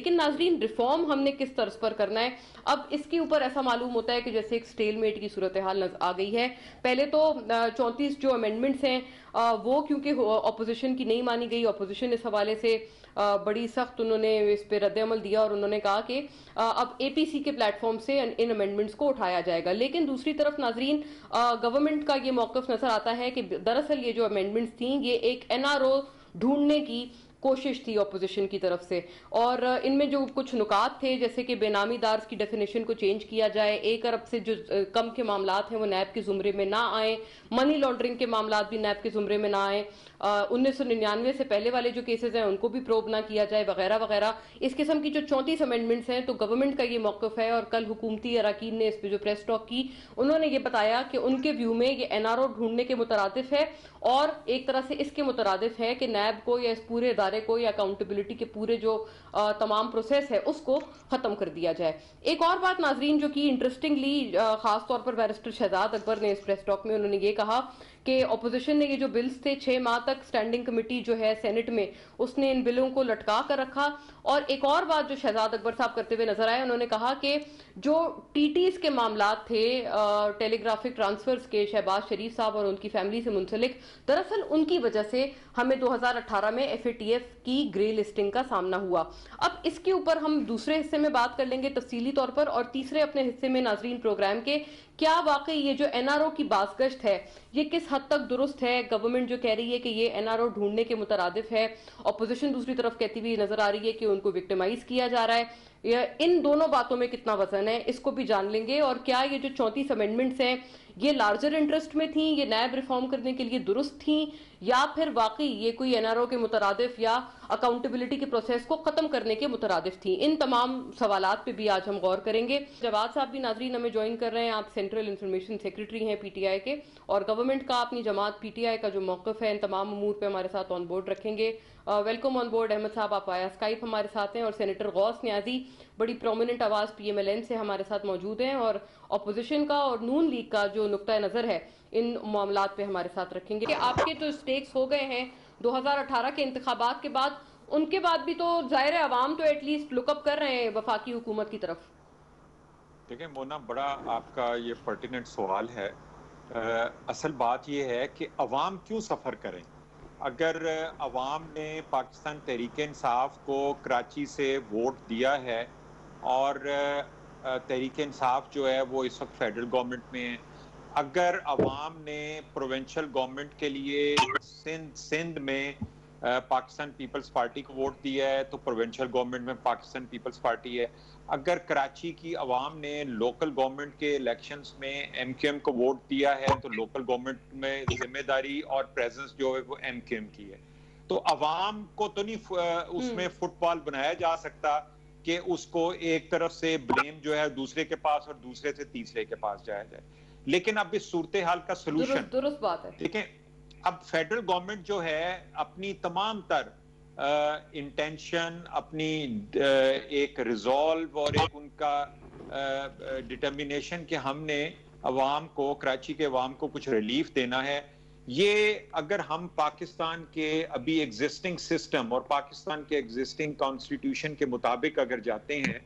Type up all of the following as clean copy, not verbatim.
لیکن ناظرین ریفارم ہم نے کس طرز پر کرنا ہے، اب اس کے اوپر ایسا معلوم ہوتا ہے کہ جیسے ایک سٹیل میٹ کی صورتحال آ گئی ہے. پہلے تو 34 جو امینڈمنٹس ہیں وہ کیونکہ اپوزیشن کی نہیں مانی گئی، اپوزیشن اس حوالے سے بڑی سخت انہوں نے اس پہ رد عمل دیا اور انہوں نے کہا کہ اب اے پی سی کے پلیٹ فارم سے ان امینڈمنٹس کو اٹھایا جائے گا. لیکن دوسری طرف ناظرین گورنمنٹ کا یہ موقف نظر آتا ہے کہ دراصل یہ جو امینڈمنٹس تھیں یہ ایک این آر او ڈھونڈنے کی کوشش تھی اپوزیشن کی طرف سے، اور ان میں جو کچھ نکات تھے جیسے کہ بے نامی دارز کی ڈیفینیشن کو چینج کیا جائے، 1 ارب سے جو کم کے معاملات ہیں وہ نیب کے زمرے میں نہ آئیں، منی لانڈرنگ کے معاملات بھی نیب کے زمرے میں نہ آئیں، 1999 سے پہلے والے جو کیسز ہیں ان کو بھی پروب نہ کیا جائے وغیرہ وغیرہ. اس قسم کی جو 34 امینڈمنٹس ہیں تو گورنمنٹ کا یہ موقف ہے، اور کل حکومتی اراکین نے اس پہ جو پریس ٹاک کی انہوں نے یہ بتایا کہ ان کے ویو میں یہ این آر او ڈھونڈنے کے مترادف ہے، اور ایک طرح سے اس کے مترادف ہے کہ نیب کو یا اس پورے ادارے کو یا اکاؤنٹیبلٹی کے پورے جو تمام پروسیس ہے اس کو ختم کر دیا جائے. ایک اور بات ناظرین جو کہ انٹرسٹنگلی خاص طور پر بیرسٹر شہزاد اکبر نے اس پریس ٹاک میں انہوں نے یہ کہا کہ اپوزیشن نے یہ جو بلز تھے 6 ماہ تک سٹینڈنگ کمیٹی جو ہے سینٹ میں اس نے ان بلوں کو لٹکا کر رکھا. اور ایک اور بات جو شہزاد اکبر صاحب کرتے ہوئے نظر آئے، انہوں نے کہا کہ جو ٹی ٹیز کے معاملات تھے ٹیلی گرافک ٹرانسفرز کے شہباز شریف صاحب اور ان کی فیملی سے منسلک، دراصل ان کی وجہ سے ہمیں 2018 میں ایف اے ٹی ایف کی گرے لسٹنگ کا سامنا ہوا. اب اس کے اوپر ہم دوسرے حصے میں بات کر لیں گے تفصیلی طور پر، اور تیسرے اپنے حصے میں ناظرین پروگرام کے کیا واقعی یہ جو این آر او کی بازگشت ہے یہ کس حد تک درست ہے. گورنمنٹ جو کہہ رہی ہے کہ یہ این آر او ڈھونڈنے کے مترادف ہے، اپوزیشن دوسری طرف کہتی ہوئی نظر آ رہی ہے کہ ان کو وکٹمائز کیا جا رہا ہے، ان دونوں باتوں میں کتنا وزن ہے اس کو بھی جان لیں گے. اور کیا یہ جو 34 امینڈمنٹس ہیں یہ لارجر انٹرسٹ میں تھیں، یہ نیب ریفارم کرنے کے لیے درست تھیں، یا پھر واقعی یہ کوئی این آر او کے مترادف یا اکاؤنٹیبلٹی کے پروسیس کو ختم کرنے کے مترادف تھیں. ان تمام سوالات پہ بھی آج ہم غور کریں گے. جواد صاحب بھی ناظرین ہمیں جوائن کر رہے ہیں، آپ سینٹرل انفارمیشن سیکریٹری ہیں پی ٹی آئی کے، اور گورنمنٹ کا اپنی جماعت پی ٹی آئی کا جو موقف ہے ان تمام امور پہ ہمارے ساتھ آن بورڈ رکھیں گے. ویلکم آن بورڈ احمد صاحب، آپ آیا اسکائپ ہمارے ساتھ ہیں، اور سینیٹر غوث نیازی بڑی پرومیننٹ آواز پی ایم ایل این سے ہمارے ساتھ موجود ہیں، اور اپوزیشن کا اور نون لیگ کا جو نقطہ نظر ہے ان معاملات پہ ہمارے ساتھ رکھیں گے. کہ آپ کے جو سٹیکس ہو گئے ہیں 2018 کے انتخابات کے بعد، ان کے بعد بھی تو ظاہر عوام تو ایٹ لیسٹ لک اپ کر رہے ہیں وفاقی حکومت کی طرف. دیکھیں مونا، بڑا آپ کا یہ پرٹیننٹ سوال ہے. اصل بات یہ ہے کہ عوام کیوں سفر کریں؟ اگر عوام نے پاکستان تحریک انصاف کو کراچی سے ووٹ دیا ہے، اور تحریک انصاف جو ہے وہ اس وقت فیڈرل گورنمنٹ میں ہے، اگر عوام نے پروونشل گورنمنٹ کے لیے سندھ میں پاکستان پیپلز پارٹی کو ووٹ دیا ہے تو پروونشل گورنمنٹ میں پاکستان پیپلز پارٹی ہے. اگر کراچی کی عوام نے لوکل گورنمنٹ کے الیکشنز میں ایم کیو ایم کو ووٹ دیا ہے تو لوکل گورنمنٹ میں ذمہ داری اور پریزنس جو ہے وہ ایم کیو ایم کی ہے. تو عوام کو تو نہیں اس میں فٹ بال بنایا جا سکتا کہ اس کو ایک طرف سے بلیم جو ہے دوسرے کے پاس اور دوسرے سے تیسرے کے پاس جایا جائے. لیکن اب اس صورتحال کا سلوشن درست بات ہے. دیکھیں، اب فیڈرل گورنمنٹ جو ہے اپنی تمام تر انٹینشن، اپنی ایک ریزالو اور ایک ان کا ڈٹرمینیشن کہ ہم نے عوام کو، کراچی کے عوام کو کچھ ریلیف دینا ہے، یہ اگر ہم پاکستان کے ابھی ایگزسٹنگ سسٹم اور پاکستان کے ایگزسٹنگ کانسٹیٹیوشن کے مطابق اگر جاتے ہیں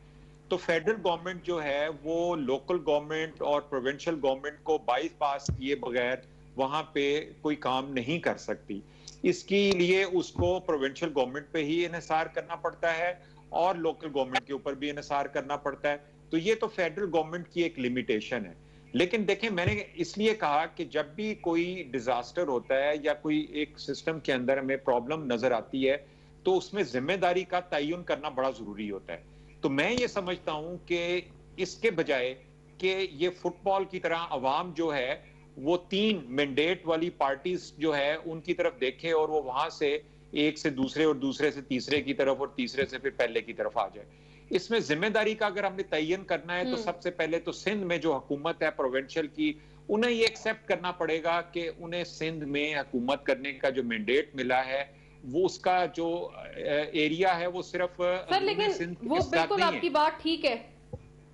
تو فیڈرل گورنمنٹ جو ہے وہ لوکل گورنمنٹ اور پروونشل گورنمنٹ کو بائی پاس کیے بغیر وہاں پہ کوئی کام نہیں کر سکتی. اس کے لیے اس کو پروونشل گورنمنٹ پہ ہی انحصار کرنا پڑتا ہے اور لوکل گورنمنٹ کے اوپر بھی انحصار کرنا پڑتا ہے. تو یہ تو فیڈرل گورنمنٹ کی ایک لیمیٹیشن ہے. لیکن دیکھیں، میں نے اس لیے کہا کہ جب بھی کوئی ڈیزاسٹر ہوتا ہے یا کوئی ایک سسٹم کے اندر ہمیں پرابلم نظر آتی ہے تو اس میں ذمہ داری کا تعین کرنا بڑا ضروری ہوتا ہے. تو میں یہ سمجھتا ہوں کہ اس کے بجائے کہ یہ فٹ بال کی طرح عوام جو ہے وہ 3 مینڈیٹ والی پارٹیز جو ہے ان کی طرف دیکھے اور وہ وہاں سے ایک سے دوسرے اور دوسرے سے تیسرے کی طرف اور تیسرے سے پھر پہلے کی طرف آ جائے. اس میں ذمہ داری کا اگر ہم نے تعین کرنا ہے تو سب سے پہلے تو سندھ میں جو حکومت ہے پروونشل کی، انہیں یہ ایکسیپٹ کرنا پڑے گا کہ انہیں سندھ میں حکومت کرنے کا جو مینڈیٹ ملا ہے وہ اس کا جو ایریا ہے وہ صرف سر، لیکن وہ بالکل آپ کی بات ٹھیک ہے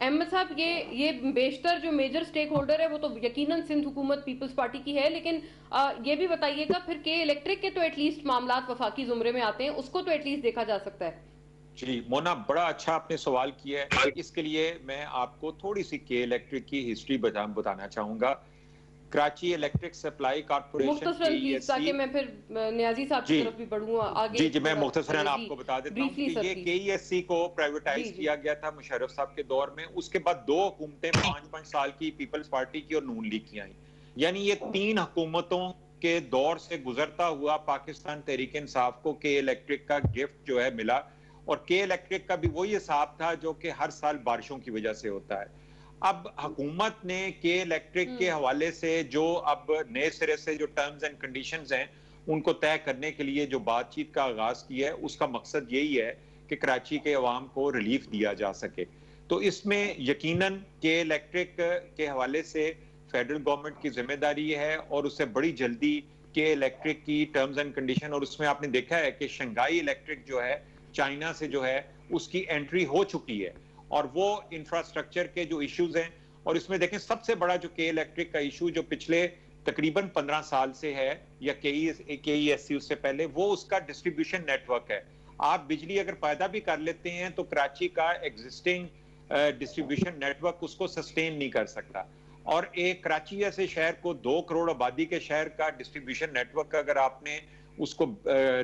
احمد صاحب، یہ بیشتر جو میجر سٹیک ہولڈر ہے وہ تو یقیناً سندھ حکومت پیپلز پارٹی کی ہے، لیکن یہ بھی بتائیے گا پھر کہ الیکٹرک کے تو ایٹ لیسٹ معاملات وفاقی زمرے میں آتے ہیں، اس کو تو ایٹ لیسٹ دیکھا جا سکتا ہے. جی مونا، بڑا اچھا آپ نے سوال کیا ہے. اس کے لیے میں آپ کو تھوڑی سی کے الیکٹرک کی ہسٹری بتانا چاہوں گا. کراچی الیکٹرک سپلائی کارپوریشن کے مختصراً ای پلیز، ایس سی. تاکہ میں پھر نیازی صاحب کی جی طرف بھی بڑھوں آگے جی میں تھوڑا مختصراً چلے. آپ جی کو بتا دیتا ہوں بریفلی کہ سر یہ کے پلیز. ای ایس سی کو جی پرائیویٹائز جی کیا گیا تھا مشرف صاحب کے دور میں. اس کے بعد دو حکومتیں 5 سال کی پیپلز پارٹی کی اور نون لیگ کی آئیں. یعنی یہ 3 حکومتوں کے دور سے گزرتا ہوا پاکستان تحریک انصاف کو کے الیکٹرک کا گفٹ جو ہے ملا. اور کے الیکٹرک کا بھی وہی حساب تھا جو کہ ہر سال بارشوں کی وجہ سے ہوتا ہے. اب حکومت نے کے الیکٹرک کے حوالے سے جو اب نئے سرے سے جو ٹرمز اینڈ کنڈیشنز ہیں ان کو طے کرنے کے لیے جو بات چیت کا آغاز کیا ہے، اس کا مقصد یہی ہے کہ کراچی کے عوام کو ریلیف دیا جا سکے. تو اس میں یقیناً کے الیکٹرک کے حوالے سے فیڈرل گورنمنٹ کی ذمہ داری ہے، اور اس سے بڑی جلدی کے الیکٹرک کی ٹرمز اینڈ کنڈیشن. اور اس میں آپ نے دیکھا ہے کہ شنگھائی الیکٹرک جو ہے چائنا سے جو ہے اس کی انٹری ہو چکی ہے، اور وہ انفراسٹرکچر کے جو ایشوز ہیں. اور اس میں دیکھیں سب سے بڑا جو کے الیکٹرک کا ایشو جو پچھلے تقریباً 15 سال سے ہے، یا کے ای ایس سی اس سے پہلے، وہ اس کا ڈسٹریبیوشن نیٹ ورک ہے. آپ بجلی اگر پیدا بھی کر لیتے ہیں تو کراچی کا ایگزسٹنگ ڈسٹریبیوشن نیٹ ورک اس کو سسٹین نہیں کر سکتا. اور ایک کراچی جیسے شہر کو 2 کروڑ آبادی کے شہر کا ڈسٹریبیوشن نیٹ ورک اگر آپ نے اس کو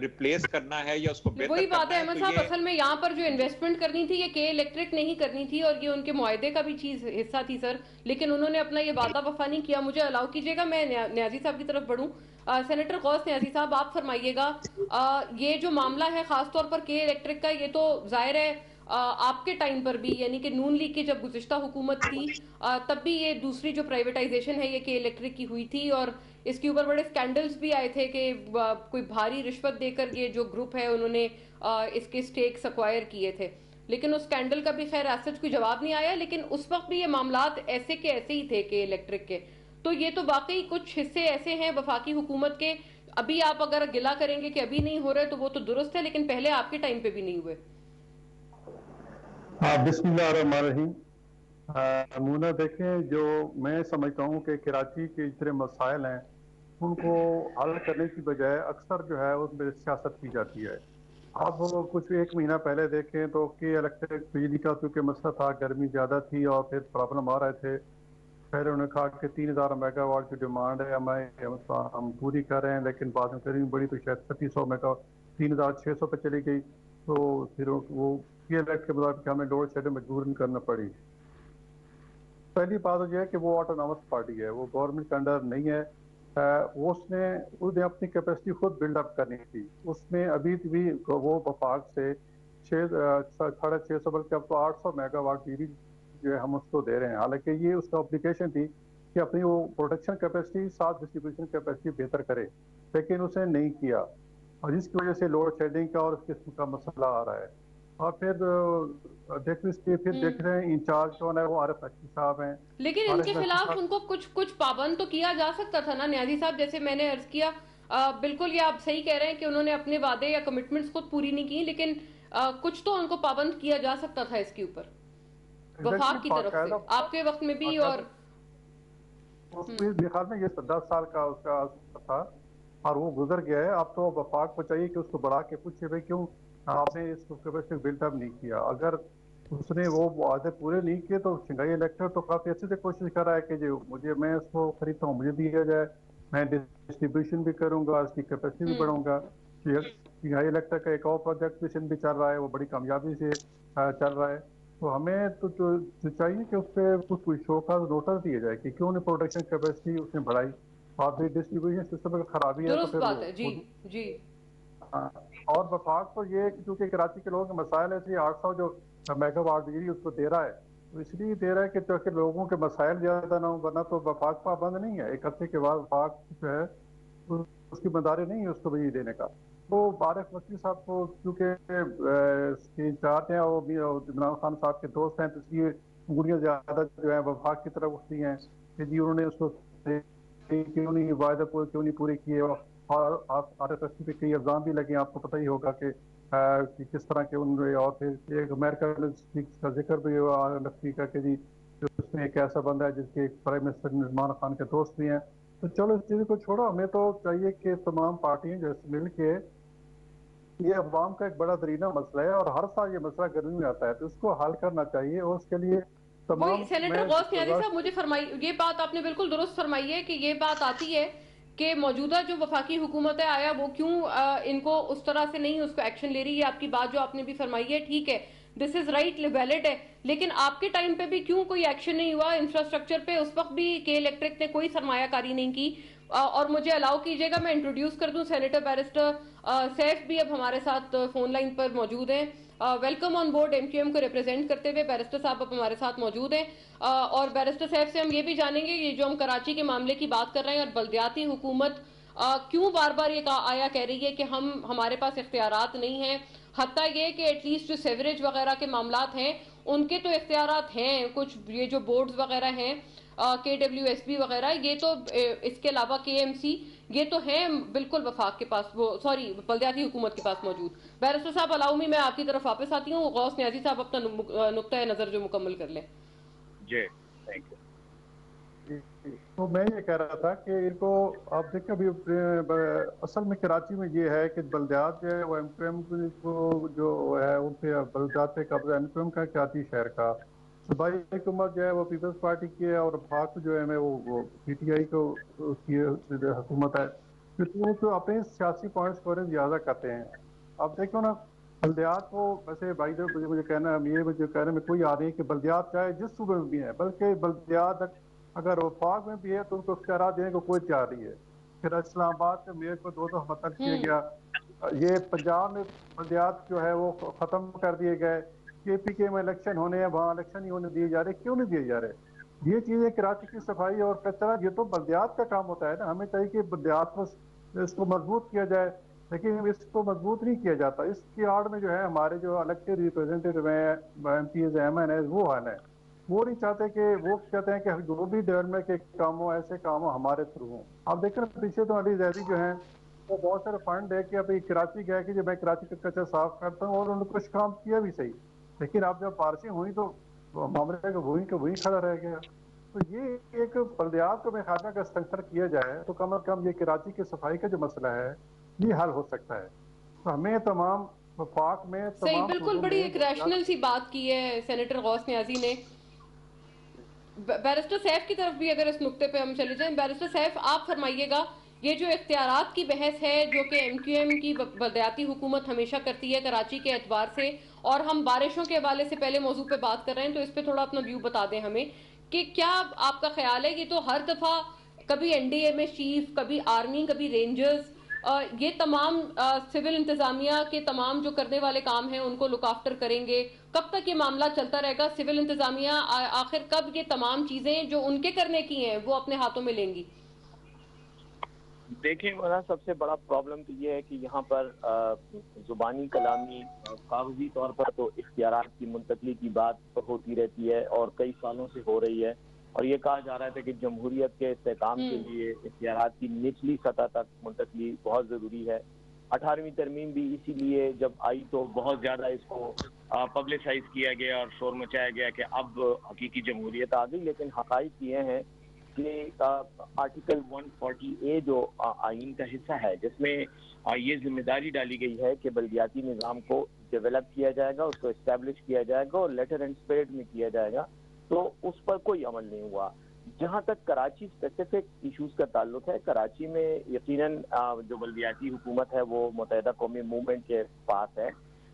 ریپلیس کرنا ہے یا اس کو بہتر وہی بات ہے کرنا ہے احمد تو صاحب، یہ اصل میں یہاں پر جو انویسٹمنٹ کرنی تھی یہ کے الیکٹرک نہیں کرنی تھی، اور یہ ان کے معاہدے کا بھی چیز حصہ تھی سر. لیکن انہوں نے اپنا یہ وعدہ وفا نہیں کیا. مجھے الاؤ کیجیے گا میں نیازی صاحب کی طرف بڑھوں. سینیٹر غوث نیازی صاحب، آپ فرمائیے گا یہ جو معاملہ ہے خاص طور پر کے الیکٹرک کا، یہ تو ظاہر ہے آپ کے ٹائم پر بھی، یعنی کہ نون لیگ کی جب گزشتہ حکومت تھی تب بھی یہ دوسری جو پرائیویٹائزیشن ہے یہ کے الیکٹرک کی ہوئی تھی، اور اس کے اوپر بڑے سکینڈلز بھی آئے تھے کہ کوئی بھاری رشوت دے کر یہ جو گروپ ہے انہوں نے اس کے سٹیکس ایکوائر کیے تھے. لیکن اس سکینڈل کا بھی خیر ایز سچ کوئی جواب نہیں آیا. لیکن اس وقت بھی یہ معاملات ایسے کے ایسے ہی تھے کہ الیکٹرک کے. تو یہ تو واقعی کچھ حصے ایسے ہیں وفاقی حکومت کے، ابھی آپ اگر گلا کریں گے کہ ابھی نہیں ہو رہے تو وہ تو درست ہے، لیکن پہلے آپ کے ٹائم پہ بھی نہیں ہوئے. بسم اللہ الرحمن الرحیم. مونا دیکھیں، جو میں سمجھتا ہوں کہ کراچی کے اتنے مسائل ہیں ان کو حل کرنے کی بجائے اکثر جو ہے اس میں سیاست کی جاتی ہے. اب کچھ 1 مہینہ پہلے دیکھیں تو کہ الیکٹرک بجلی کا کیونکہ مسئلہ تھا، گرمی زیادہ تھی اور پھر پرابلم آ رہے تھے. پہلے انہوں نے کہا کہ 3000 میگا واٹ کی ڈیمانڈ ہے ہم پوری کر رہے ہیں، لیکن بعد میں پھر بڑی تو شاید 3600 میگا 3600 پہ چلی گئی. تو پھر وہ کے الیکٹ کے مطابق ہمیں لوڈ شیڈنگ مجبور کرنا پڑی. پہلی بات یہ ہے کہ وہ آٹونامس پارٹی ہے، وہ گورنمنٹ کے انڈر نہیں ہے. اس نے اپنی کیپیسٹی خود بلڈ اپ کرنی تھی. اس میں ابھی بھی وہ وفاق سے 650 بلکہ اب تو 800 میگا واٹ بجلی جو ہے ہم اس کو دے رہے ہیں. حالانکہ یہ اس کا اپلیکیشن تھی کہ اپنی وہ پروڈکشن کیپیسٹی ساتھ ڈسٹریبیوشن کیپیسٹی بہتر کرے، لیکن اسے نہیں کیا، اور جس کی وجہ سے لوڈ شیڈنگ کا اور اس قسم کا مسئلہ آ رہا ہے. اور پھر دیکھ رہے ہیں انچارج کون ہے، وہ عارف نقوی صاحب ہیں. لیکن ان کے عارف نقوی خلاف ان صاحب کو کچھ پابند تو کیا جا سکتا تھا نا نیازی صاحب، جیسے میں نے عرض کیا. بالکل یہ آپ صحیح کہہ رہے ہیں کہ انہوں نے اپنے وعدے یا کمٹمنٹس خود پوری نہیں کی، لیکن کچھ تو ان کو پابند کیا جا سکتا تھا اس کے اوپر ایگزیکٹلی وفاق کی طرف سے، باقاعدہ آپ کے وقت میں بھی. اور اس میں میرے خیال میں یہ 10 سال کا اس کا تھا اور وہ گزر گیا ہے. اب تو وفاق کو چاہیے کہ اس کو بڑھا کے پوچھے بھائی کیوں آپ نے اس کو کیپیسٹی بلڈ اپ نہیں کیا. اگر اس نے وہ وعدے پورے نہیں کیے تو شنگھائی الیکٹر تو کافی اچھے سے کوشش کر رہا ہے کہ جو میں اس کو خریدتا ہوں مجھے دیا جائے، میں ڈسٹریبیوشن بھی کروں گا، اس کی کیپیسٹی بھی بڑھاؤں گا. شنگھائی الیکٹر کا ایک اور پروجیکٹ مشن بھی چل رہا ہے، وہ بڑی کامیابی سے چل رہا ہے. تو ہمیں تو چاہیے کہ اس پہ کوئی شو کا نوٹس دیا جائے کہ کیوں نے پروڈکشن کیپیسٹی اس نے بڑھائی. اور پھر ڈسٹریبیوشن سسٹم میں خرابی ہے تو درست پھر بات وہ ہے. جی جی اور وفاق تو یہ ہے کہ چونکہ کراچی کے لوگوں کے مسائل ہے، اس لیے 800 جو میگا واٹ بجلی اس کو دے رہا ہے، تو اس لیے دے رہا ہے کہ تاکہ لوگوں کے مسائل زیادہ نہ ہوں، ورنہ تو وفاق پابند نہیں ہے. ایک عرصے کے بعد وفاق جو ہے اس کی مداری نہیں ہے اس کو بجلی دینے کا. تو عارف نقوی صاحب کو کیونکہ اس کے انچارج ہیں اور عمران خان صاحب کے دوست ہیں، تو اس لیے انگلیاں زیادہ جو ہے وفاق کی طرف اٹھتی ہیں کہ جی انہوں نے اس کو کیوں نہیں وعدے کیوں نہیں پورے کیے. اور عارف نقوی پہ کئی الزام بھی لگے، آپ کو پتہ ہی ہوگا کہ کس طرح کے ان. اور پھر ایک امریکہ کا ذکر بھی ہوا نقوی کا کہ جی اس میں ایک ایسا بندہ ہے جس کے پرائم منسٹر عمران خان کے دوست بھی ہیں. تو چلو اس چیز کو چھوڑو، ہمیں تو چاہیے کہ تمام پارٹیاں جیسے مل کے یہ عوام کا ایک بڑا درینا مسئلہ ہے اور ہر سال یہ مسئلہ گرمی میں آتا ہے، تو اس کو حل کرنا چاہیے اور اس کے لیے وہی تمام سینیٹر میں غوث نیازی صاحب گزارش مجھے فرمائی، یہ بات آپ نے بالکل درست فرمائی ہے کہ یہ بات آتی ہے کہ موجودہ جو وفاقی حکومت ہے آیا وہ کیوں ان کو اس طرح سے نہیں اس کو ایکشن لے رہی ہے. آپ کی بات جو آپ نے بھی فرمائی ہے ٹھیک ہے، دس از رائٹ، ویلڈ ہے، لیکن آپ کے ٹائم پہ بھی کیوں کوئی ایکشن نہیں ہوا انفراسٹرکچر پہ؟ اس وقت بھی کے الیکٹرک نے کوئی سرمایہ کاری نہیں کی. اور مجھے الاؤ کیجیے گا میں انٹروڈیوس کر دوں سینیٹر بیرسٹر سیف بھی اب ہمارے ساتھ فون لائن پر موجود ہیں. ویلکم آن بورڈ، ایم کیو ایم کو ریپرزینٹ کرتے ہوئے بیرسٹر صاحب اب ہمارے ساتھ موجود ہیں. اور بیرسٹر صاحب سے ہم یہ بھی جانیں گے یہ جو ہم کراچی کے معاملے کی بات کر رہے ہیں اور بلدیاتی حکومت کیوں بار بار یہ آیا کہہ رہی ہے کہ ہمارے پاس اختیارات نہیں ہیں، حتیٰ یہ کہ ایٹ لیسٹ جو سیوریج وغیرہ کے معاملات ہیں ان کے تو اختیارات ہیں، کچھ یہ جو بورڈز وغیرہ ہیں کے ڈبلیو ایس بی وغیرہ، یہ تو اس کے علاوہ کے ایم سی، یہ تو ہیں بالکل وفاق کے پاس، وہ سوری بلدیاتی حکومت کے پاس موجود. بیرسٹر صاحب الاؤ می، میں آپ کی طرف واپس آتی ہوں، غوث نیازی صاحب اپنا نقطۂ نظر جو مکمل کر لیں. جی تھینک یو. تو میں یہ کہہ رہا تھا کہ ان کو آپ دیکھیں ابھی اصل میں کراچی میں یہ ہے کہ بلدیات جو ہے وہ ایم کیو ایم کو جو ہے ان پہ بلدیات پہ قبضہ ایم کیو ایم کا کراچی شہر کا، صوبائی حکومت جو ہے وہ پیپلز پارٹی کی ہے اور وفاق جو ہے وہ پی ٹی آئی کو کی حکومت ہے، کیونکہ وہ اپنے سیاسی پوائنٹس کو زیادہ کرتے ہیں. آپ دیکھو نا بلدیات کو ویسے بھائی مجھے کہنا ہے، یہ مجھے کہنے میں کوئی آ رہی ہے کہ بلدیات چاہے جس صوبے میں بھی ہیں، بلکہ بلدیات اگر وفاق میں بھی ہے تو ان کو اختیارات دینے کو کوئی تیار نہیں ہے. پھر اسلام آباد کے میئر کو دو مطلب کیا گیا، یہ پنجاب میں بلدیات جو ہے وہ ختم کر دیے گئے، کے پی کے میں الیکشن ہونے ہیں وہاں الیکشن نہیں ہونے دیے جا رہے، کیوں نہیں دیے جا رہے؟ یہ چیزیں کراچی کی صفائی اور کچرا یہ تو بلدیات کا کام ہوتا ہے نا، ہمیں چاہیے کہ بلدیات کو اس کو مضبوط کیا جائے، لیکن اس کو مضبوط نہیں کیا جاتا. اس کی آڑ میں جو ہے ہمارے جو الیکٹڈ ریپرزینٹیو ہیں ایم پیز ایم این ہے وہ حال ہے، وہ نہیں چاہتے کہ وہ کہتے ہیں کہ جو بھی ڈیولپمنٹ کے کام ہوں ایسے کام ہوں ہمارے تھرو ہوں. آپ دیکھ رہے ہیں پیچھے تو علی زیدی جو ہیں وہ بہت سارے فنڈ ہے کہ ابھی کراچی گئے کہ جو میں کراچی کا کچرا صاف کرتا ہوں اور انہوں نے کچھ کام کیا بھی صحیح، لیکن اب جب بارشیں ہوئی تو معاملے کا وہیں کھڑا رہ گیا. تو یہ ایک بلدیات کو میں خیال میں اگر اسٹرکچر کیا جائے تو کم از کم یہ کراچی کی صفائی کا جو مسئلہ ہے یہ حل ہو سکتا ہے. تو ہمیں تمام وفاق میں صحیح، تمام بالکل صوبوں بڑی میں ایک ریشنل سی بات کی ہے سینیٹر غوث نیازی نے. بیرسٹر سیف کی طرف بھی اگر اس نقطے پہ ہم چلے جائیں، بیرسٹر سیف آپ فرمائیے گا یہ جو اختیارات کی بحث ہے جو کہ ایم کیو ایم کی بلدیاتی حکومت ہمیشہ کرتی ہے کراچی کے اعتبار سے، اور ہم بارشوں کے حوالے سے پہلے موضوع پہ بات کر رہے ہیں تو اس پہ تھوڑا اپنا ویو بتا دیں ہمیں کہ کیا آپ کا خیال ہے؟ یہ تو ہر دفعہ کبھی این ڈی اے میں چیف، کبھی آرمی، کبھی رینجرز، یہ تمام سول انتظامیہ کے تمام جو کرنے والے کام ہیں ان کو لک آفٹر کریں گے. کب تک یہ معاملہ چلتا رہے گا؟ سول انتظامیہ آخر کب یہ تمام چیزیں جو ان کے کرنے کی ہیں وہ اپنے ہاتھوں میں لیں گی؟ دیکھیں مولانا، سب سے بڑا پرابلم تو یہ ہے کہ یہاں پر زبانی کلامی کاغذی طور پر تو اختیارات کی منتقلی کی بات ہوتی رہتی ہے اور کئی سالوں سے ہو رہی ہے، اور یہ کہا جا رہا تھا کہ جمہوریت کے استحکام کے لیے اختیارات کی نچلی سطح تک منتقلی بہت ضروری ہے. 18ویں ترمیم بھی اسی لیے جب آئی تو بہت زیادہ اس کو پبلسائز کیا گیا اور شور مچایا گیا کہ اب حقیقی جمہوریت آ گئی. لیکن حقائق یہ ہیں کہ آرٹیکل 140A جو آئین کا حصہ ہے جس میں یہ ذمہ داری ڈالی گئی ہے کہ بلدیاتی نظام کو ڈیولپ کیا جائے گا، اس کو اسٹیبلش کیا جائے گا اور لیٹر اینڈ اسپرٹ میں کیا جائے گا، تو اس پر کوئی عمل نہیں ہوا. جہاں تک کراچی اسپیسیفک ایشوز کا تعلق ہے، کراچی میں یقیناً جو بلدیاتی حکومت ہے وہ متحدہ قومی موومنٹ کے پاس ہے،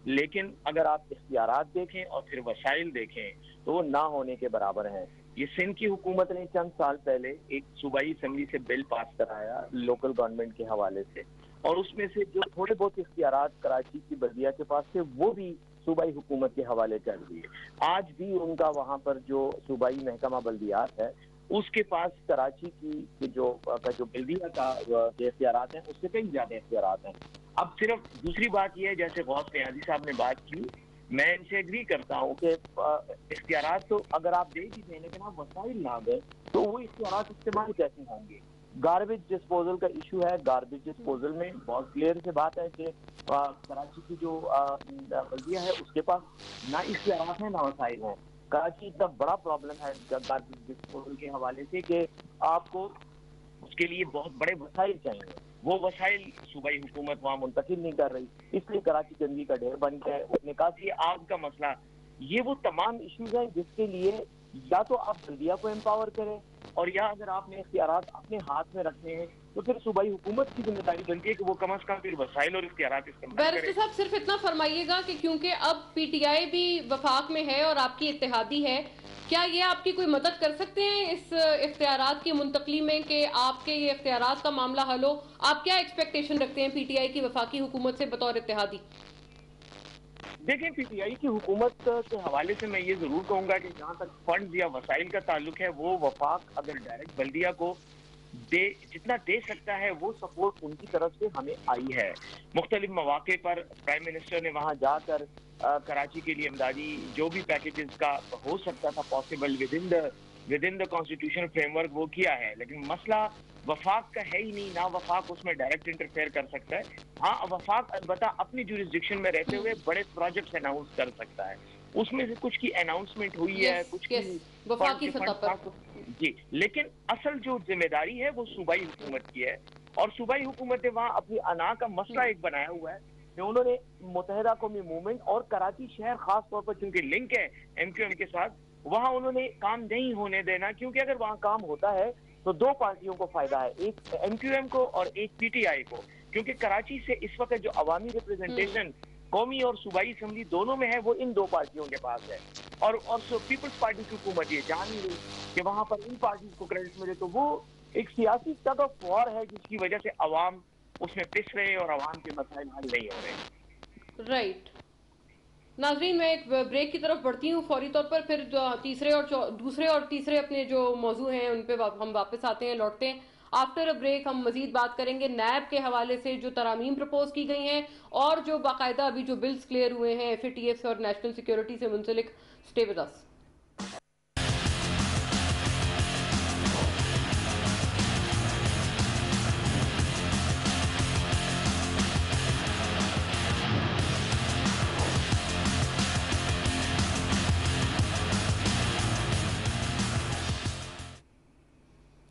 لیکن اگر آپ اختیارات دیکھیں اور پھر وسائل دیکھیں تو وہ نہ ہونے کے برابر ہیں. یہ سندھ کی حکومت نے چند سال پہلے ایک صوبائی اسمبلی سے بل پاس کرایا لوکل گورنمنٹ کے حوالے سے، اور اس میں سے جو تھوڑے بہت اختیارات کراچی کی بلدیہ کے پاس تھے وہ بھی صوبائی حکومت کے حوالے کر دیے. آج بھی ان کا وہاں پر جو صوبائی محکمہ بلدیات ہے اس کے پاس کراچی کی جو بلدیہ کا اختیارات ہیں اس سے کئی زیادہ اختیارات ہیں. اب صرف دوسری بات یہ ہے، جیسے غوث نیازی صاحب نے بات کی، میں ان سے ایگری کرتا ہوں کہ اختیارات تو اگر آپ دے بھی دیں لیکن آپ وسائل نہ دیں تو وہ اختیارات استعمال کیسے ہوں گے؟ گاربیج ڈسپوزل کا ایشو ہے. گاربیج ڈسپوزل میں بہت کلیئر سے بات ہے کہ کراچی کی جو بلدیہ ہے اس کے پاس نہ اختیارات ہیں نہ وسائل ہیں. کراچی اتنا بڑا پرابلم ہے گاربیج ڈسپوزل کے حوالے سے کہ آپ کو اس کے لیے بہت بڑے وسائل چاہیے. وہ وسائل صوبائی حکومت وہاں منتقل نہیں کر رہی، اس لیے کراچی گندگی کا ڈھیر بن گیا ہے۔ نکاسی آگ کا مسئلہ، یہ وہ تمام ایشوز ہیں جس کے لیے یا تو آپ بلدیہ کو امپاور کریں، اور یا اگر آپ نے اختیارات اپنے ہاتھ میں رکھنے ہیں تو پھر صوبائی حکومت کی ذمہ داری بنتی ہے کہ وہ کم از کم پھر وسائل اور اختیارات استعمال کرے۔ بیرسٹر صاحب صرف اتنا فرمائیے گا کہ کیونکہ اب پی ٹی آئی بھی وفاق میں ہے اور آپ کی اتحادی ہے، کیا یہ آپ کی کوئی مدد کر سکتے ہیں اس اختیارات کی منتقلی میں کہ آپ کے یہ اختیارات کا معاملہ حل ہو؟ آپ کیا ایکسپیکٹیشن رکھتے ہیں پی ٹی آئی کی وفاقی حکومت سے بطور اتحادی؟ دیکھیں، پی ٹی آئی کی حکومت کے حوالے سے میں یہ ضرور کہوں گا کہ جہاں تک فنڈز یا وسائل کا تعلق ہے، وہ وفاق اگر ڈائریکٹ بلدیہ کو جتنا دے سکتا ہے وہ سپورٹ ان کی طرف سے ہمیں آئی ہے۔ مختلف مواقع پر پرائم منسٹر نے وہاں جا کر کراچی کے لیے امدادی جو بھی پیکیجز کا ہو سکتا تھا possible with in the constitution frame work وہ کیا ہے، لیکن مسئلہ وفاق کا ہے ہی نہیں، نہ وفاق اس میں ڈائریکٹ انٹرفیئر کر سکتا ہے۔ ہاں، وفاق البتہ اپنی جوریسڈکشن میں رہتے ہوئے بڑے پروجیکٹس اناؤنس کر سکتا ہے، اس میں سے کچھ کی اناؤنسمنٹ ہوئی ہے، یس کچھ یس، کی وفاقی سطح پر۔ جی، لیکن اصل جو ذمہ داری ہے وہ صوبائی حکومت کی ہے، اور صوبائی حکومت نے وہاں اپنی انا کا مسئلہ ایک بنایا ہوا ہے کہ انہوں نے متحدہ قومی موومنٹ اور کراچی شہر خاص طور پر چونکہ لنک ہے ایم کیو ایم کے ساتھ، وہاں انہوں نے کام نہیں ہونے دینا، کیونکہ اگر وہاں کام ہوتا ہے تو دو پارٹیوں کو فائدہ ہے، ایک ایم کیو ایم کو اور ایک پی ٹی آئی کو، کیونکہ کراچی سے اس وقت جو عوامی ریپرزنٹیشن قومی اور صوبائی اسمبلی دونوں میں ہے وہ ان دو پارٹیوں کے پاس ہے، اور پیپلز پارٹی کی حکومت یہ چاہ نہیں رہی کہ وہاں پر ان پارٹیز کو کریڈٹ ملے، تو وہ ایک سیاسی ٹگ آف وار ہے جس کی وجہ سے عوام اس میں پس رہے اور عوام کے مسائل حل نہیں ہو رہے۔ رائٹ ناظرین، میں ایک بریک کی طرف بڑھتی ہوں فوری طور پر، پھر دوسرے اور تیسرے اپنے جو موضوع ہیں ان پہ ہم واپس آتے ہیں، لوٹتے ہیں۔ آفٹر اے بریک ہم مزید بات کریں گے نیب کے حوالے سے جو ترامیم پرپوز کی گئی ہیں اور جو باقاعدہ ابھی جو بلز کلیئر ہوئے ہیں ایف اے ٹی ایف اور نیشنل سیکیورٹی سے منسلک۔ Stay with us.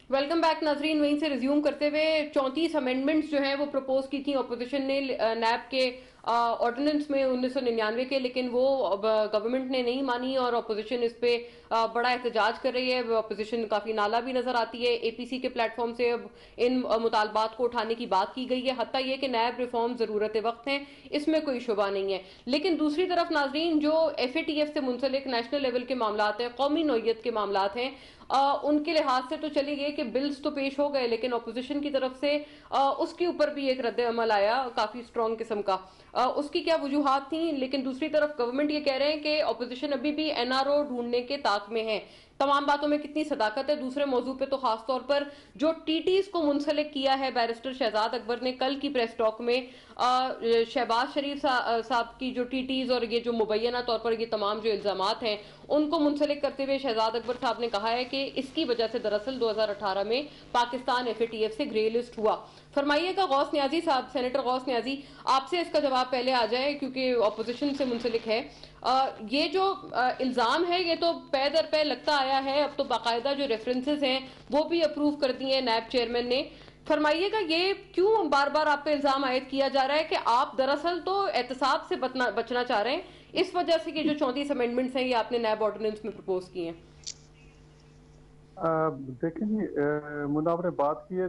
Welcome back ناظرین، وہیں سے ریزیوم کرتے ہوئے 34 امینڈمنٹس جو ہیں وہ پروپوز کی تھیں اپوزیشن نے نیب کے آرڈیننس میں 1999 کے، لیکن وہ گورنمنٹ نے نہیں مانی اور اپوزیشن اس پہ بڑا احتجاج کر رہی ہے۔ اپوزیشن کافی نالا بھی نظر آتی ہے، اے پی سی کے پلیٹ فارم سے اب ان مطالبات کو اٹھانے کی بات کی گئی ہے، حتیٰ یہ کہ نیب ریفارم ضرورت وقت ہیں، اس میں کوئی شبہ نہیں ہے۔ لیکن دوسری طرف ناظرین، جو ایف اے ٹی ایف سے منسلک نیشنل لیول کے معاملات ہیں، قومی نوعیت کے معاملات ہیں، ان کے لحاظ سے تو چلی گئی کہ بلز تو پیش ہو گئے، لیکن اپوزیشن کی طرف سے اس کے اوپر بھی ایک رد عمل آیا کافی سٹرونگ قسم کا۔ اس کی کیا وجوہات تھیں؟ لیکن دوسری طرف گورنمنٹ یہ کہہ رہے ہیں کہ اپوزیشن ابھی بھی این آر او ڈھونڈنے کے طاق میں ہے۔ تمام باتوں میں کتنی صداقت ہے؟ دوسرے موضوع پہ تو خاص طور پر جو ٹی ٹیز کو منسلک کیا ہے بیرسٹر شہزاد اکبر نے کل کی پریس ٹاک میں، شہباز شریف صاحب کی جو ٹی ٹیز اور یہ جو مبینہ طور پر یہ تمام جو الزامات ہیں ان کو منسلک کرتے ہوئے شہزاد اکبر صاحب نے کہا ہے کہ اس کی وجہ سے دراصل 2018 میں پاکستان ایف اے ٹی ایف سے گرے لسٹ ہوا۔ فرمائیے گا غوث نیازی صاحب، سینیٹر غوث نیازی، آپ سے اس کا جواب پہلے آ جائے کیونکہ اپوزیشن سے منسلک ہے۔ یہ جو الزام ہے یہ تو پے در پے لگتا آیا ہے، اب تو باقاعدہ جو ریفرنسز ہیں وہ بھی اپروو کر دی ہیں نیب چیئرمین نے۔ فرمائیے گا یہ کیوں بار بار آپ پہ الزام عائد کیا جا رہا ہے کہ آپ دراصل تو احتساب سے بچنا چاہ رہے ہیں، اس وجہ سے کہ جو 34 امینڈمنٹس ہیں یہ آپ نے نیب آرڈیننس میں پرپوز کی ہیں؟ دیکھیں جی، مناور نے بات کی ہے،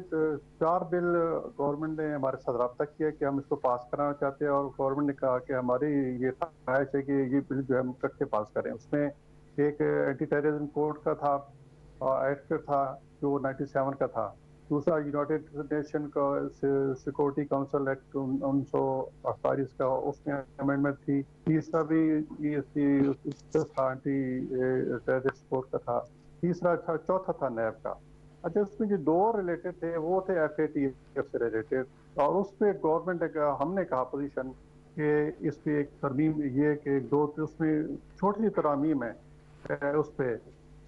4 بل گورنمنٹ نے ہمارے ساتھ رابطہ کیا کہ ہم اس کو پاس کرانا چاہتے ہیں، اور گورنمنٹ نے کہا کہ ہماری یہ خواہش ہے کہ یہ بل جو ہے ہم اکٹھے پاس کریں۔ اس میں ایک اینٹی ٹیررزم کوڈ کا تھا، ایکٹ تھا جو 97 کا تھا، دوسرا یونائٹڈ نیشن کا سیکورٹی کاؤنسل ایکٹ 1948 کا، اس میں امینڈمنٹ تھی، تیسرا بھی اینٹی ٹیررسٹ کوڈ کا تھا، تیسرا تھا، چوتھا تھا نیب کا۔ اچھا، اس میں جو 2 ریلیٹڈ تھے وہ تھے ایف اے ٹی ایف سے ریلیٹڈ، اور اس پہ گورنمنٹ ہم نے کہا پوزیشن کہ اس پہ ایک ترمیم یہ کہ 2 اس میں چھوٹی سی ترامیم ہے اس پہ،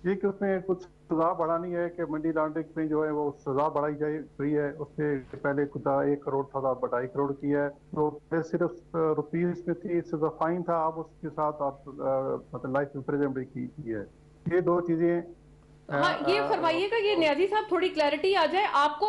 یہ کہ اس میں کچھ سزا بڑھانی ہے کہ منی لانڈرنگ میں جو ہے وہ سزا بڑھائی جائے گئی ہے، اس سے پہلے خدا 1 کروڑ تھا، 2.5 کروڑ کی ہے، تو صرف روپیز میں تھی سزا، فائن تھا، اب اس کے ساتھ آپ مطلب لائف امپریزنمنٹ کی ہے۔ یہ 2 چیزیں۔ ہاں، یہ فرمائیے گا، یہ نیازی صاحب تھوڑی کلیئرٹی آ جائے، آپ کو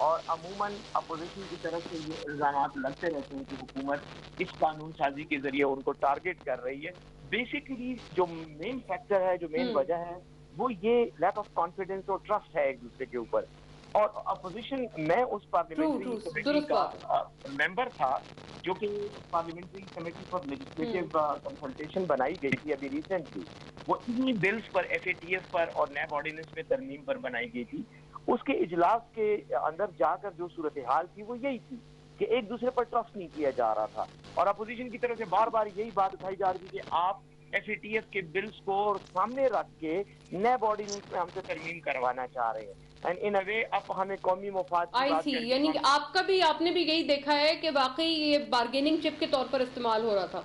اور عموماً اپوزیشن کی طرف سے یہ الزامات لگتے رہتے ہیں کہ حکومت اس قانون سازی کے ذریعے ان کو ٹارگٹ کر رہی ہے. بیسیکلی جو مین فیکٹر ہے, جو مین وجہ ہے, وہ یہ لیک آف کانفیڈنس اور ٹرسٹ ہے ایک دوسرے کے اوپر. اور اپوزیشن, میں اس پارلیمنٹری کمیٹی کا ممبر تھا جو کہ parliamentary committee for legislative consultation بنائی گئی تھی ابھی ریسنٹلی. وہ انہی بلز پر, ایف اے ٹی ایف پر اور نیب آرڈیننس میں ترمیم پر بنائی گئی تھی. اس کے اجلاس کے اندر جا کر جو صورتحال تھی وہ یہی تھی کہ ایک دوسرے پر ٹرسٹ نہیں کیا جا رہا تھا, اور اپوزیشن کی طرف سے بار بار یہی بات اٹھائی جا رہی تھی کہ آپ ایف اے ٹی ایف کے بلز کو سامنے رکھ کے نیب آرڈیننس میں ہم سے ترمیم کروانا چاہ رہے ہیں. اینڈ ان اے وے اب ہمیں قومی مفاد کی آئی بات سی, کرنی یعنی آپ نے بھی یہی دیکھا ہے کہ واقعی یہ بارگیننگ چپ کے طور پر استعمال ہو رہا تھا.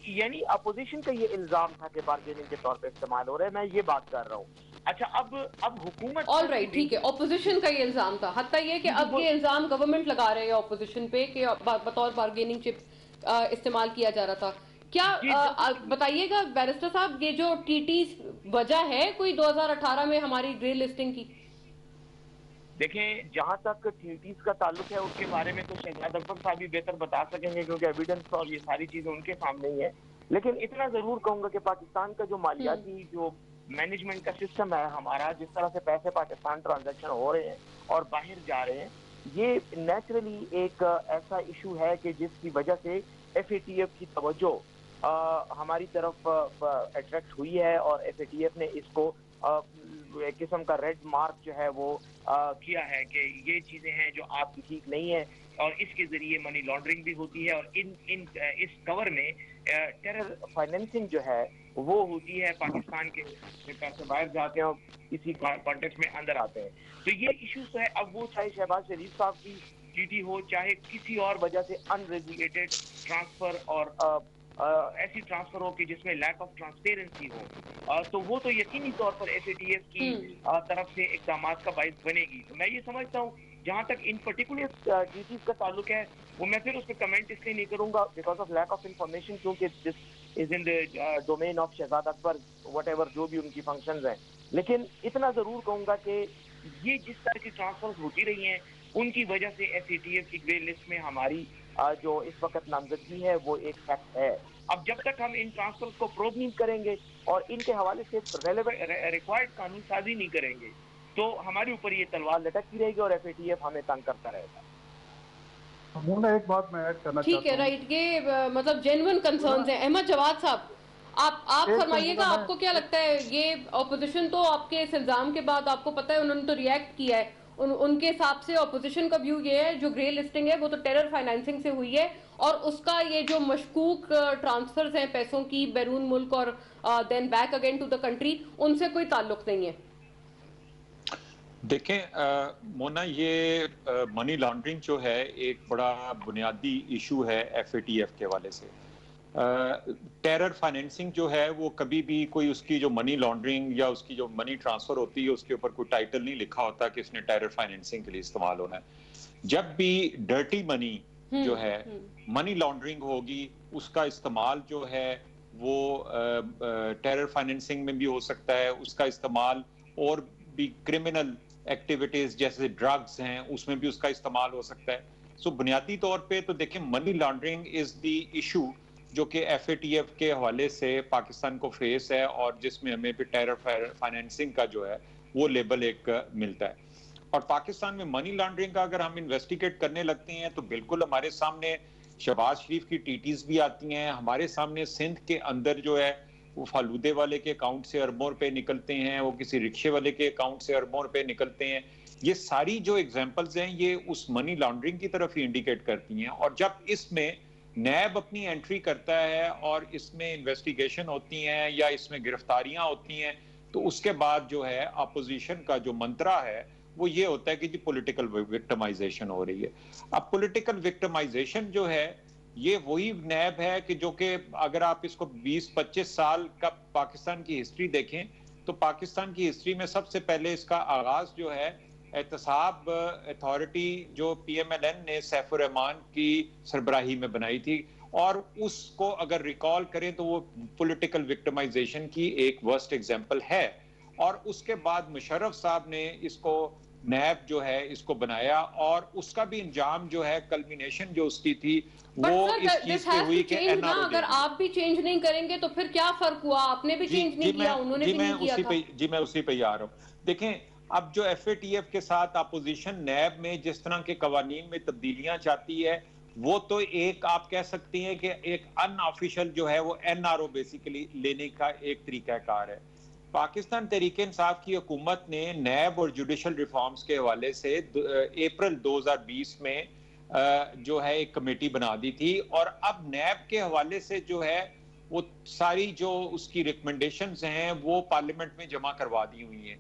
یعنی اپوزیشن کا یہ الزام تھا کہ بارگیننگ کے طور پہ استعمال ہو رہا ہے, میں یہ بات کر رہا ہوں. اچھا, اب حکومت آل رائٹ, ٹھیک ہے, اپوزیشن کا یہ الزام تھا, حتیٰ یہ کہ اب یہ الزام گورنمنٹ لگا رہے ہیں اپوزیشن پہ کہ بطور بارگیننگ چپ استعمال کیا جا رہا تھا. کیا بتائیے گا بیرسٹر صاحب, یہ جو ٹی ٹی وجہ ہے کوئی 2018 میں ہماری گرے لسٹنگ کی؟ دیکھیں, جہاں تک ٹیٹیز کا تعلق ہے اس کے بارے میں تو شہزاد اکبر صاحب بھی بہتر بتا سکیں گے کیونکہ ایویڈنس اور یہ ساری چیزیں ان کے سامنے ہی ہے. لیکن اتنا ضرور کہوں گا کہ پاکستان کا جو مالیاتی جو مینجمنٹ کا سسٹم ہے ہمارا, جس طرح سے پیسے پاکستان ٹرانزیکشن ہو رہے ہیں اور باہر جا رہے ہیں, یہ نیچرلی ایک ایسا ایشو ہے کہ جس کی وجہ سے ایف اے ٹی ایف کی توجہ ہماری طرف اٹریکٹ ہوئی ہے, اور ایف اے ٹی ایف نے اس کو ایک قسم کا ریڈ مارک جو ہے وہ کیا ہے کہ یہ چیزیں ہیں جو آپ کی ٹھیک نہیں ہے, اور اس کے ذریعے منی لانڈرنگ بھی ہوتی ہے, اور اس کور میں ٹیرر فائنینسنگ جو ہے وہ ہوتی ہے, پاکستان کے پیسے باہر جاتے ہیں اور کسی کانٹیکس میں اندر آتے ہیں. تو یہ ایشوز ہے. اب وہ چاہے شہباز شریف صاحب کی ٹی ٹی ہو, چاہے کسی اور وجہ سے ان ریگولیٹڈ ٹرانسفر اور ایسی ٹرانسفر ہو کہ جس میں لیک آف ٹرانسپیرنسی ہو, تو وہ تو یقینی طور پر ایف اے ٹی ایف کی طرف سے اقدامات کا باعث بنے گی. تو میں یہ سمجھتا ہوں جہاں تک ان پرٹیکولر ڈیوٹیز کا تعلق ہے, وہ میں پھر اس پہ کمنٹ اس لیے نہیں کروں گا because of lack of information, کیونکہ this is in domain of Shahzad Akbar whatever جو بھی ان کی فنکشنز ہیں. لیکن اتنا ضرور کہوں گا کہ یہ جس طرح کی ٹرانسفرز ہوتی رہی ہیں ان کی وجہ سے ایف اے ٹی ایف کی گرے لسٹ میں ہماری جو اس وقت نامزدگی ہے وہ ایک فیکٹ ہے. اب جب تک ہم ان ٹرانسفرز کو پروب نہیں کریں گے اور ان کے حوالے سے ریکوائرڈ قانون سازی نہیں کریں گے تو ہمارے اوپر یہ تلوار لٹکتی رہے گی اور ایف اے ٹی ایف ہمیں تنگ کرتا رہے گا. ایک بات میں ایڈ کرنا ٹھیک چاہتا ہے, ہوں. رائٹ, یہ مطلب جینوئن کنسرنز ہیں. احمد جواد صاحب, آپ فرمائیے گا, آپ کو کیا لگتا ہے یہ اپوزیشن تو آپ کے اس الزام کے بعد آپ کو پتہ ہے انہوں نے تو ریئیکٹ کیا ہے, ان کے حساب سے اپوزیشن کا ویو یہ ہے جو گرے لسٹنگ ہے وہ تو ٹیرر فائنینسنگ سے ہوئی ہے, اور اس کا یہ جو مشکوک ٹرانسفرز ہیں پیسوں کی بیرون ملک اور then back again to the country, ان سے کوئی تعلق نہیں ہے. دیکھیں مونا, یہ منی لانڈرنگ جو ہے ایک بڑا بنیادی ایشو ہے ایف اے ٹی ایف کے حوالے سے. ٹیرر فائنینسنگ جو ہے وہ کبھی بھی کوئی اس کی جو منی لانڈرنگ یا اس کی جو منی ٹرانسفر ہوتی ہے اس کے اوپر کوئی ٹائٹل نہیں لکھا ہوتا کہ اس نے ٹیرر فائنینسنگ کے لیے استعمال ہونا ہے. جب بھی ڈرٹی منی جو ہے منی لانڈرنگ ہوگی, اس کا استعمال جو ہے وہ ٹیرر فائنینسنگ میں بھی ہو سکتا ہے, اس کا استعمال اور بھی کرمنل ایکٹیویٹیز جیسے ڈرگز ہیں اس میں بھی اس کا استعمال ہو سکتا ہے. سو بنیادی طور پہ تو دیکھیں money laundering is the issue جو کہ ایف اے ٹی ایف کے حوالے سے پاکستان کو فیس ہے, اور جس میں ہمیں پہ ٹیرر فائنینسنگ کا جو ہے وہ لیبل ایک ملتا ہے. اور پاکستان میں منی لانڈرنگ کا اگر ہم انویسٹیگیٹ کرنے لگتے ہیں تو بالکل ہمارے سامنے شہباز شریف کی ٹی ٹیز بھی آتی ہیں, ہمارے سامنے سندھ کے اندر جو ہے وہ فالودے والے کے اکاؤنٹ سے اربوں روپے نکلتے ہیں, وہ کسی رکشے والے کے اکاؤنٹ سے اربوں روپے نکلتے ہیں. یہ ساری جو ایگزامپلز ہیں یہ اس منی لانڈرنگ کی طرف ہی انڈیکیٹ کرتی ہیں. اور جب اس میں نیب اپنی انٹری کرتا ہے اور اس میں انویسٹیگیشن ہوتی ہیں یا اس میں گرفتاریاں ہوتی ہیں, تو اس کے بعد جو ہے اپوزیشن کا جو منترا ہے وہ یہ ہوتا ہے کہ جی پولیٹیکل وکٹمائزیشن ہو رہی ہے. اب پولیٹیکل وکٹمائزیشن جو ہے یہ وہی نیب ہے کہ جو کہ اگر آپ اس کو 20-25 سال کا پاکستان کی ہسٹری دیکھیں تو پاکستان کی ہسٹری میں سب سے پہلے اس کا آغاز جو ہے احتساب اتھارٹی جو پی ایم ایل این نے سیف الرحمان کی سربراہی میں بنائی تھی, اور اس کو اگر ریکال کریں تو وہ پولیٹیکل وکٹمائزیشن کی ایک ورسٹ ایگزامپل ہے. اور اس کے بعد مشرف صاحب نے اس کو نیب جو ہے اس کو بنایا اور اس کا بھی انجام جو ہے کلمینیشن جو اس کی تھی وہ اس چیز پہ ہوئی کہ این آر او اگر آپ بھی چینج نہیں کریں گے تو پھر کیا فرق ہوا؟ آپ نے بھی چینج نہیں کیا، انہوں نے بھی نہیں کیا تھا۔ جی میں اسی پہ ہی آ رہا ہوں۔ دیکھیں اب جو ایف اے ٹی ایف کے ساتھ اپوزیشن نیب میں جس طرح کے قوانین میں تبدیلیاں چاہتی ہے وہ تو ایک آپ کہہ سکتی ہیں کہ ایک ان آفیشل جو ہے وہ این آر او بیسیکلی لینے کا ایک طریقہ کار ہے۔ پاکستان تحریک انصاف کی حکومت نے نیب اور جوڈیشل ریفارمز کے حوالے سے اپریل 2020 میں جو ہے ایک کمیٹی بنا دی تھی اور اب نیب کے حوالے سے جو ہے وہ ساری جو اس کی ریکمنڈیشنز ہیں وہ پارلیمنٹ میں جمع کروا دی ہوئی ہیں۔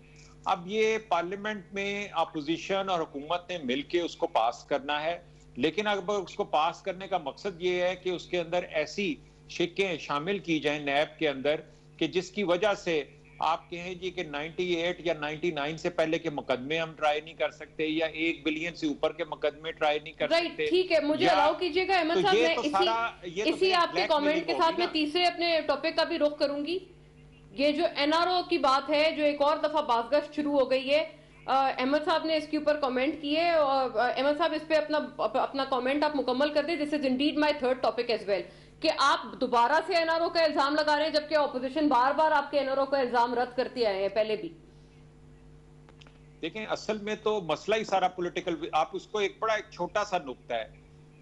اب یہ پارلیمنٹ میں اپوزیشن اور حکومت نے مل کے اس کو پاس کرنا ہے، لیکن اگر اس کو پاس کرنے کا مقصد یہ ہے کہ اس کے اندر ایسی شقیں شامل کی جائیں نیب کے اندر کہ جس کی وجہ سے آپ کہیں جی کہ 98 یا 99 سے پہلے کے مقدمے ہم ٹرائی نہیں کر سکتے یا 1 بلین سے اوپر کے مقدمے ٹرائی نہیں کر سکتے۔ ٹھیک ہے، مجھے الاؤ کیجئے گا احمد صاحب، میں اسی آپ کے کامنٹ کے ساتھ میں تیسرے اپنے ٹاپک کا بھی رخ کروں گی۔ یہ جو این آر او کی بات ہے جو ایک اور دفعہ بازگشت شروع ہو گئی ہے، احمد صاحب نے اس کے اوپر کامنٹ کیے اور احمد صاحب اس پہ اپنا کامنٹ آپ مکمل کر دیں۔ This is indeed my third topic as well کہ آپ دوبارہ سے این آر او کا الزام لگا رہے ہیں جبکہ اپوزیشن بار بار آپ کے این آر او کا الزام رد کرتے آئے ہیں پہلے بھی۔ دیکھیں اصل میں تو مسئلہ ہی سارا پولیٹیکل، آپ اس کو ایک بڑا ایک چھوٹا سا نقطہ ہے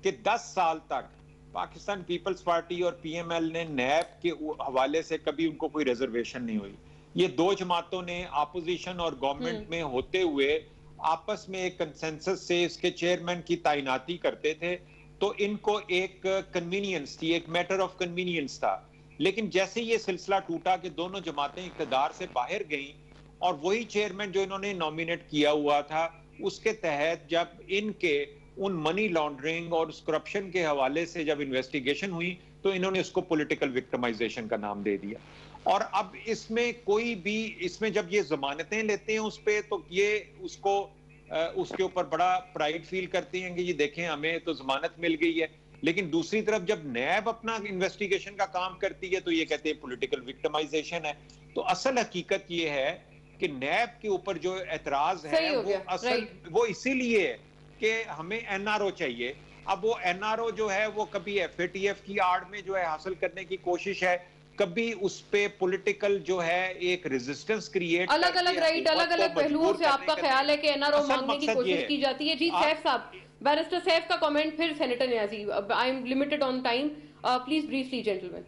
کہ 10 سال تک پاکستان پیپلز پارٹی اور پی ایم ایل نے نیب کے حوالے سے کبھی ان کو کوئی ریزرویشن نہیں ہوئی۔ یہ دو جماعتوں نے اپوزیشن اور گورنمنٹ میں ہوتے ہوئے آپس میں ایک کنسنسس سے اس کے چیئرمین کی تعیناتی کرتے تھے تو ان کو ایک کنوینئنس تھی، ایک میٹر آف کنوینئنس تھا۔ لیکن جیسے یہ سلسلہ ٹوٹا کہ دونوں جماعتیں اقتدار سے باہر گئیں اور وہی چیئرمین جو انہوں نے نومینیٹ کیا ہوا تھا اس کے تحت جب ان کے ان منی لانڈرنگ اور اس کرپشن کے حوالے سے جب انویسٹیگیشن ہوئی تو انہوں نے اس کو پولیٹیکل وکٹمائزیشن کا نام دے دیا۔ اور اب اس میں کوئی بھی اس میں جب یہ ضمانتیں لیتے ہیں اس پہ تو یہ اس کو اس کے اوپر بڑا پرائیڈ فیل کرتے ہیں کہ یہ دیکھیں ہمیں تو ضمانت مل گئی ہے، لیکن دوسری طرف جب نیب اپنا انویسٹیگیشن کا کام کرتی ہے تو یہ کہتے ہیں پولیٹیکل وکٹمائزیشن ہے۔ تو اصل حقیقت یہ ہے کہ نیب کے اوپر جو اعتراض ہے وہ اسی لیے ہے کہ ہمیں این آر او چاہیے۔ اب وہ این آر او جو ہے وہ کبھی ایف اے ٹی ایف کی آڑ میں جو ہے حاصل کرنے کی کوشش ہے، کبھی اس پہ پولیٹیکل جو ہے ایک ریزسٹنس کریٹ الگ الگ پہلوؤں سے آپ کا خیال ہے کہ این آر او مانگنے کی کوشش کی جاتی ہے۔ جی سیف صاحب، بیرسٹر سیف کا کامنٹ پھر senator Niazi. I am limited on time, please briefly gentlemen.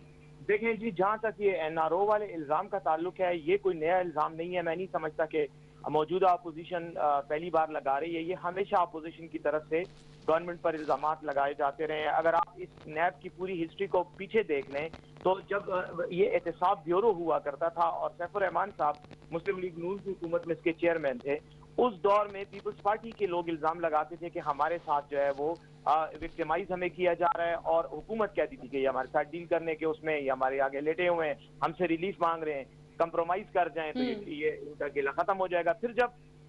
دیکھیں جی، جہاں تک یہ این آر او والے الزام کا تعلق ہے یہ کوئی نیا الزام نہیں ہے۔ میں نہیں سمجھتا کہ موجودہ اپوزیشن پہلی بار لگا رہی ہے، یہ ہمیشہ اپوزیشن کی طرف سے گورنمنٹ پر الزامات لگائے جاتے رہے ہیں۔ اگر آپ اس نیب کی پوری ہسٹری کو پیچھے دیکھ لیں تو جب یہ احتساب بیورو ہوا کرتا تھا اور سیف الرحمان صاحب مسلم لیگ نون کی حکومت میں اس کے چیئرمین تھے، اس دور میں پیپلز پارٹی کے لوگ الزام لگاتے تھے کہ ہمارے ساتھ جو ہے وہ وکٹمائز ہمیں کیا جا رہا ہے، اور حکومت کہتی تھی کہ یہ ہمارے ساتھ ڈیل کرنے کے اس میں یہ ہمارے آگے لیٹے ہوئے ہیں، ہم سے ریلیف مانگ رہے ہیں، کمپرومائز کر جائیں تو یہ ان کا گلہ ختم ہو جائے گا۔ پھر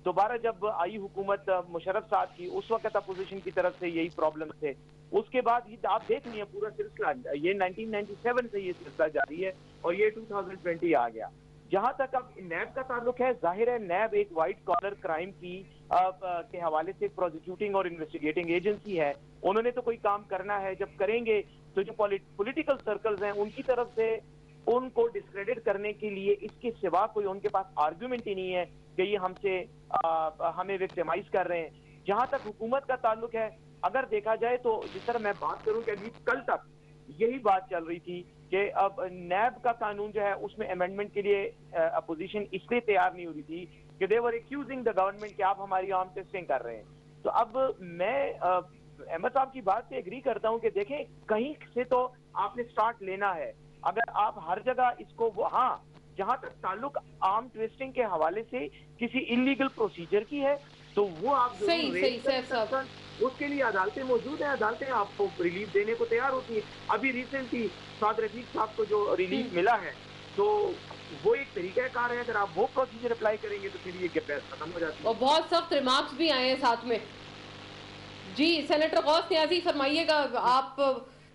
دوبارہ جب آئی حکومت مشرف صاحب کی، اس وقت اپوزیشن کی طرف سے یہی پرابلم تھے۔ اس کے بعد آپ دیکھ لیں پورا سلسلہ، یہ 1997 سے یہ سلسلہ جاری ہے اور یہ 2020 آ گیا۔ جہاں تک اب نیب کا تعلق ہے، ظاہر ہے نیب ایک وائٹ کالر کرائم کے حوالے سے پروزیکیوٹنگ اور انویسٹیگیٹنگ ایجنسی ہے، انہوں نے تو کوئی کام کرنا ہے۔ جب کریں گے تو جو پولیٹیکل سرکلز ہیں ان کی طرف سے ان کو ڈسکریڈٹ کرنے کے لیے اس کے سوا کوئی ان کے پاس آرگومنٹ ہی نہیں ہے کہ یہ ہمیں وکٹمائز کر رہے ہیں۔ جہاں تک حکومت کا تعلق ہے، اگر دیکھا جائے تو جس طرح میں بات کروں کہ ابھی کل تک یہی بات چل رہی تھی کہ اب نیب کا قانون جو ہے اس میں امینڈمنٹ کے لیے اپوزیشن اس لیے تیار نہیں ہو رہی تھی کہ they were accusing the government کہ آپ ہماری آرم ٹیسٹنگ کر رہے ہیں۔ تو اب میں احمد صاحب کی بات سے ایگری کرتا ہوں کہ دیکھیں کہیں سے تو آپ نے سٹارٹ لینا ہے۔ اگر آپ ہر جگہ اس کو ہاں، جہاں تک تعلق آرم ٹویسٹنگ کے حوالے سے کسی انلیگل پروسیجر کی ہے تو وہ آپ اس کے لیے عدالتیں موجود ہیں، عدالتیں آپ کو ریلیف دینے کو تیار ہوتی ہیں۔ ابھی ریسنٹلی سعد رفیق صاحب کو جو ریلیف ملا ہے تو وہ ایک طریقہ کار ہے، اگر آپ وہ پروسیجر اپلائی کریں گے تو پھر یہ بحث ختم ہو جاتی ہے۔ اور بہت سخت ریمارکس بھی آئے ہیں ساتھ میں۔ جی سینیٹر غوث نیازی فرمائیے گا، آپ